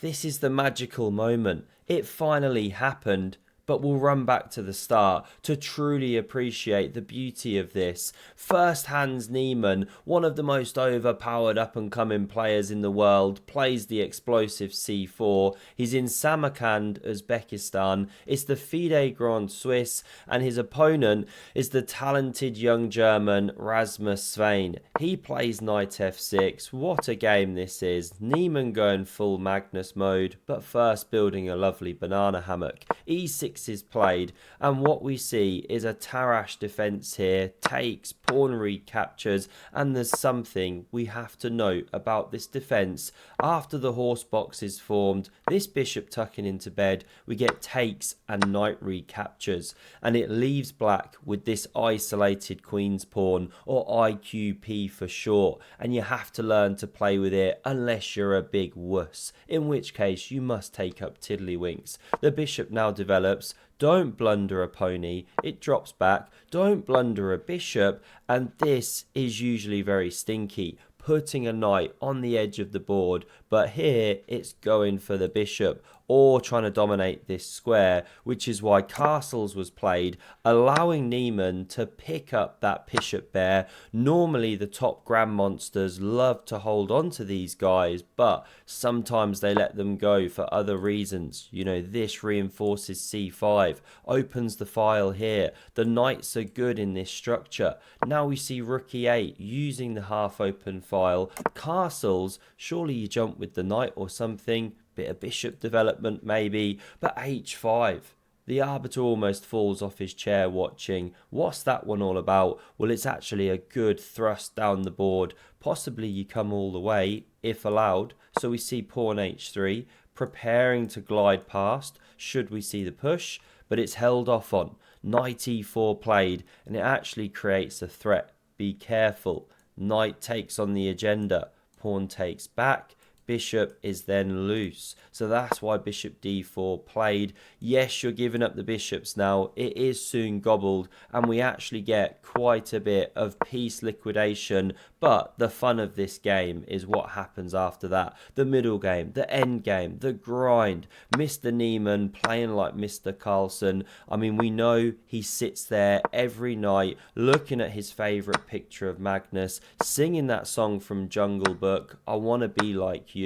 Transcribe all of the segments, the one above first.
This is the magical moment. It finally happened. But we'll run back to the start to truly appreciate the beauty of this. First, Hans Niemann, one of the most overpowered up-and-coming players in the world, plays the explosive c4. He's in Samarkand, Uzbekistan. It's the FIDE Grand Swiss, and his opponent is the talented young German Rasmus Svein. He plays knight f6. What a game this is. Niemann going full Magnus mode, but first building a lovely banana hammock. e6 is played, and what we see is a Tarrasch defense here, takes, pawn recaptures, and there's something we have to note about this defense. After the horse box is formed, this bishop tucking into bed, we get takes and knight recaptures, and it leaves black with this isolated queen's pawn, or IQP for short, and you have to learn to play with it unless you're a big wuss, in which case you must take up tiddlywinks. The bishop now develops. Don't blunder a pony, it drops back. Don't blunder a bishop, and this is usually very stinky, putting a knight on the edge of the board, but here it's going for the bishop or trying to dominate this square, which is why castles was played, allowing Niemann to pick up that bishop bear. Normally the top grand monsters love to hold on to these guys, but sometimes they let them go for other reasons. You know, this reinforces c5, opens the file here. The knights are good in this structure. Now we see rook e8 using the half open file. Castles, surely you jump with the knight or something. Bit of bishop development maybe, but h5. The arbiter almost falls off his chair watching. What's that one all about? Well, it's actually a good thrust down the board. Possibly you come all the way, if allowed. So we see pawn h3, preparing to glide past, should we see the push, but it's held off on. Knight e4 played, and it actually creates a threat. Be careful. Knight takes on the agenda, pawn takes back. Bishop is then loose, so that's why bishop d4 played. Yes, you're giving up the bishops now. It is soon gobbled, and we actually get quite a bit of piece liquidation, but the fun of this game is what happens after that. The middle game, the end game, the grind. Mr. Niemann playing like Mr. Carlson. I mean, we know he sits there every night looking at his favourite picture of Magnus, singing that song from Jungle Book, I want to be like you.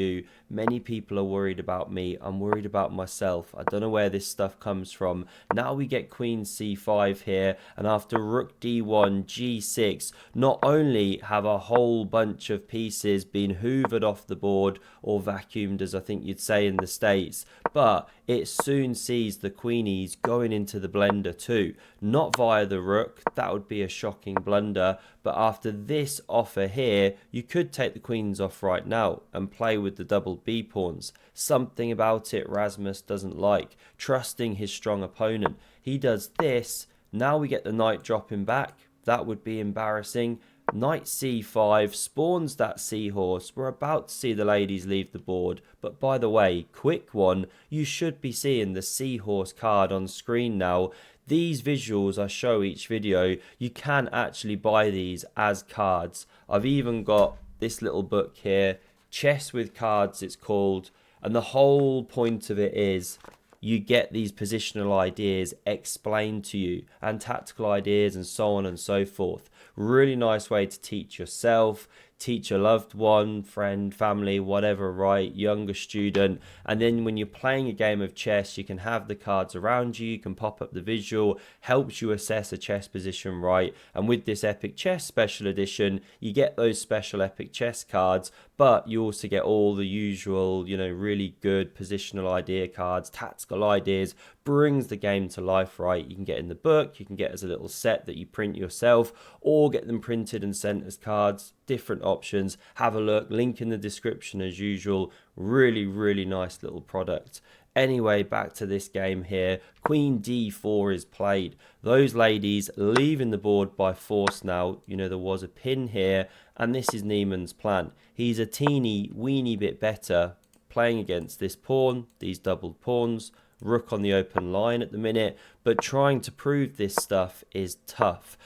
Many people are worried about me. I'm worried about myself. I don't know where this stuff comes from. Now we get queen c5 here, and after rook d1, g6, not only have a whole bunch of pieces been hoovered off the board, or vacuumed as I think you'd say in the States, but it soon sees the queenies going into the blender too. Not via the rook, that would be a shocking blunder, but after this offer here, you could take the queens off right now and play with the double b pawns. Something about it Rasmus doesn't like, trusting his strong opponent. He does this, now we get the knight dropping back. That would be embarrassing. Knight c5 spawns that seahorse. We're about to see the ladies leave the board, but by the way, quick one, you should be seeing the seahorse card on screen now. These visuals I show each video, you can actually buy these as cards. I've even got this little book here, Chess with Cards it's called, and the whole point of it is you get these positional ideas explained to you, and tactical ideas and so on and so forth. Really nice way to teach yourself, teach a loved one, friend, family, whatever, right? Younger student. And then when you're playing a game of chess, you can have the cards around you, you can pop up the visual, helps you assess a chess position right. And with this Epic Chess Special Edition, you get those special Epic Chess cards, but you also get all the usual, you know, really good positional idea cards, tactical ideas, brings the game to life, right? You can get in the book, you can get as a little set that you print yourself, or get them printed and sent as cards. Different options. Have a look, link in the description as usual. Really nice little product. Anyway, back to this game here. Queen d4 is played. Those ladies leaving the board by force now. You know, there was a pin here, and this is Niemann's plan. He's a teeny weeny bit better playing against this pawn, these doubled pawns, rook on the open line at the minute, but trying to prove this stuff is tough.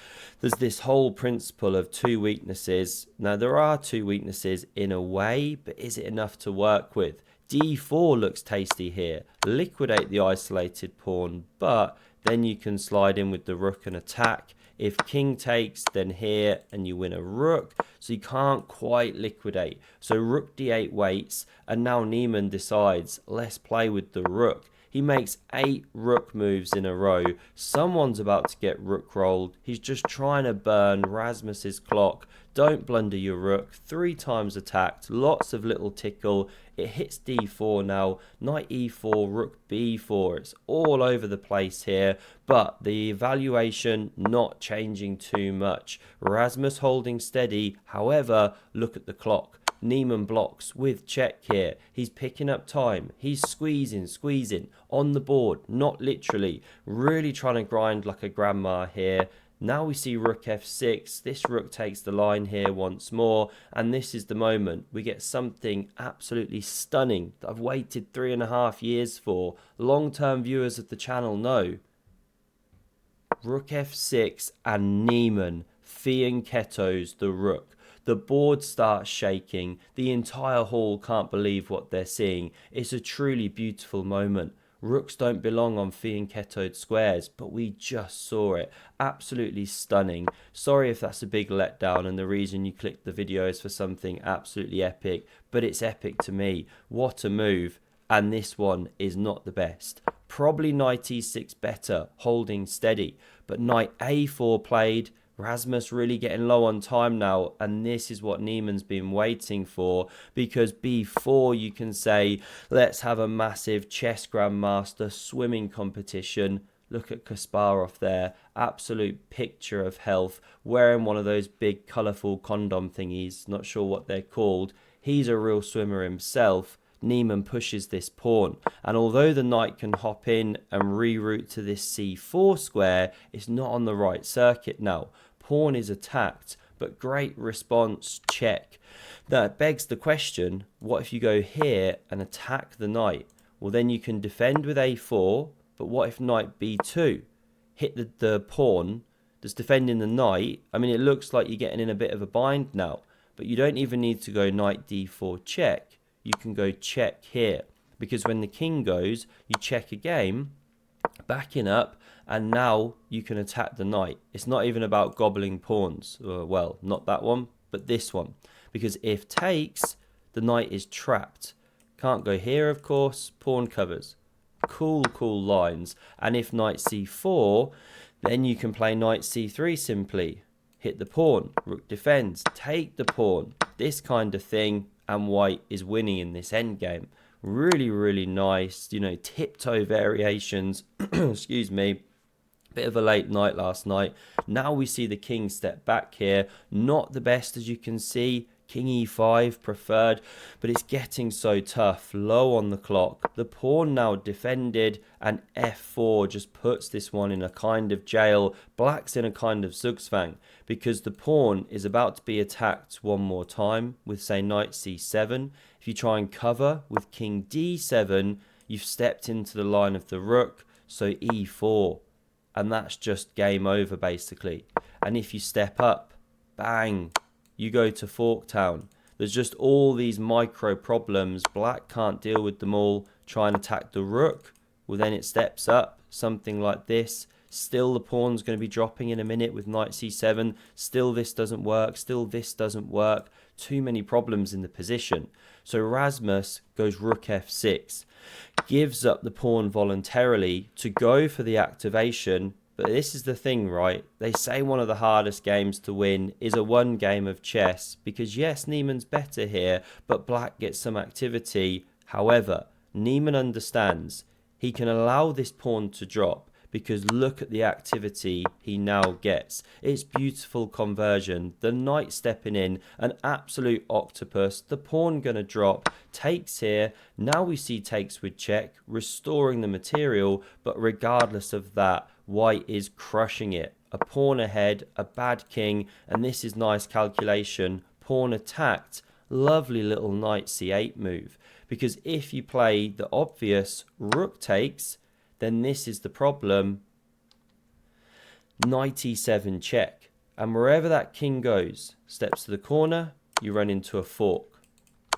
There's this whole principle of two weaknesses. Now, there are two weaknesses in a way, but is it enough to work with? d4 looks tasty here. Liquidate the isolated pawn, but then you can slide in with the rook and attack. If king takes, then here, and you win a rook. So you can't quite liquidate. So rook d8 waits, and now Niemann decides, let's play with the rook. He makes 8 rook moves in a row. Someone's about to get rook rolled. He's just trying to burn Rasmus's clock. Don't blunder your rook. 3 times attacked. Lots of little tickle. It hits d4 now. Knight e4, rook b4. It's all over the place here. But the evaluation not changing too much. Rasmus holding steady. However, look at the clock. Niemann blocks with check here. He's picking up time. He's squeezing on the board, not literally. Really trying to grind like a grandma here. Now we see rook f6. This rook takes the line here once more. And this is the moment we get something absolutely stunning that I've waited 3.5 years for. Long-term viewers of the channel know. Rook f6 and Niemann fianchettos the rook. The board starts shaking. The entire hall can't believe what they're seeing. It's a truly beautiful moment. Rooks don't belong on fianchettoed squares, but we just saw it. Absolutely stunning. Sorry if that's a big letdown and the reason you clicked the video is for something absolutely epic, but it's epic to me. What a move. And this one is not the best. Probably knight e6 better, holding steady. But knight a4 played. Rasmus really getting low on time now, and this is what Niemann's been waiting for, because b4 you can say, let's have a massive chess grandmaster swimming competition. Look at Kasparov there, absolute picture of health, wearing one of those big colourful condom thingies, not sure what they're called. He's a real swimmer himself. Niemann pushes this pawn, and although the knight can hop in and reroute to this c4 square, it's not on the right circuit now. Pawn is attacked, but great response, check. That begs the question, what if you go here and attack the knight? Well, then you can defend with a4, but what if knight b2? Hit the pawn that's defending the knight. I mean, it looks like you're getting in a bit of a bind now, but you don't even need to go knight d4 check. You can go check here, because when the king goes, you check again, backing up, and now you can attack the knight. It's not even about gobbling pawns. Well, not that one, but this one. Because if takes, the knight is trapped. Can't go here, of course. Pawn covers. Cool lines. And if knight c4, then you can play knight c3 simply. Hit the pawn. Rook defends. Take the pawn. This kind of thing. And white is winning in this endgame. Really nice. You know, tiptoe variations. Excuse me. Bit of a late night last night. Now we see the king step back here. Not the best, as you can see. King e5 preferred, but it's getting so tough. Low on the clock. The pawn now defended, and f4 just puts this one in a kind of jail. Black's in a kind of zugzwang, because the pawn is about to be attacked one more time with, say, knight c7. If you try and cover with king d7, you've stepped into the line of the rook, so e4. And that's just game over, basically. And if you step up, bang, you go to Forktown. There's just all these micro problems. Black can't deal with them all. Try and attack the rook. Well, then it steps up, something like this. Still the pawn's going to be dropping in a minute with knight c7. Still this doesn't work. Still this doesn't work. Too many problems in the position. So Rasmus goes rook f6. Gives up the pawn voluntarily to go for the activation. But this is the thing, right? They say one of the hardest games to win is a one game of chess. Because yes, Niemann's better here, but Black gets some activity. However, Niemann understands he can allow this pawn to drop, because look at the activity he now gets. It's beautiful conversion. The knight stepping in, an absolute octopus. The pawn gonna drop, takes here. Now we see takes with check, restoring the material, but regardless of that, white is crushing it. A pawn ahead, a bad king, and this is nice calculation. Pawn attacked, lovely little knight c8 move. Because if you play the obvious rook takes, then this is the problem. Knight e7 check. And wherever that king goes, steps to the corner, you run into a fork.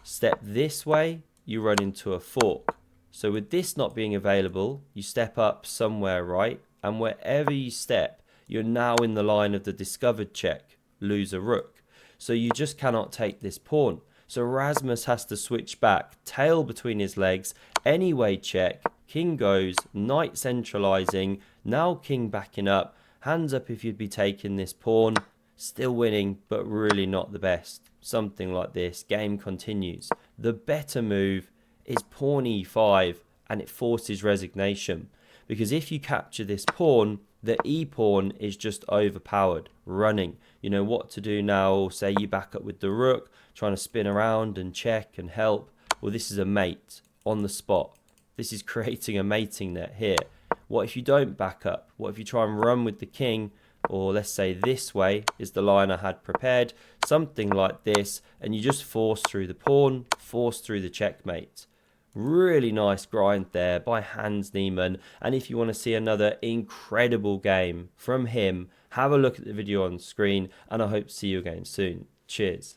Step this way, you run into a fork. So with this not being available, you step up somewhere, right? And wherever you step, you're now in the line of the discovered check, lose a rook. So you just cannot take this pawn. So Rasmus has to switch back, tail between his legs, anyway check, king goes, knight centralizing, now king backing up, hands up if you'd be taking this pawn, still winning, but really not the best. Something like this, game continues. The better move is pawn e5, and it forces resignation. Because if you capture this pawn, the e pawn is just overpowered, running. You know what to do now. Say you back up with the rook, trying to spin around and check and help. Well, this is a mate on the spot. This is creating a mating net here. What if you don't back up? What if you try and run with the king? Or let's say this way is the line I had prepared, something like this, and you just force through the pawn, force through the checkmate. Really nice grind there by Hans Niemann. And if you want to see another incredible game from him, have a look at the video on screen, and I hope to see you again soon. Cheers.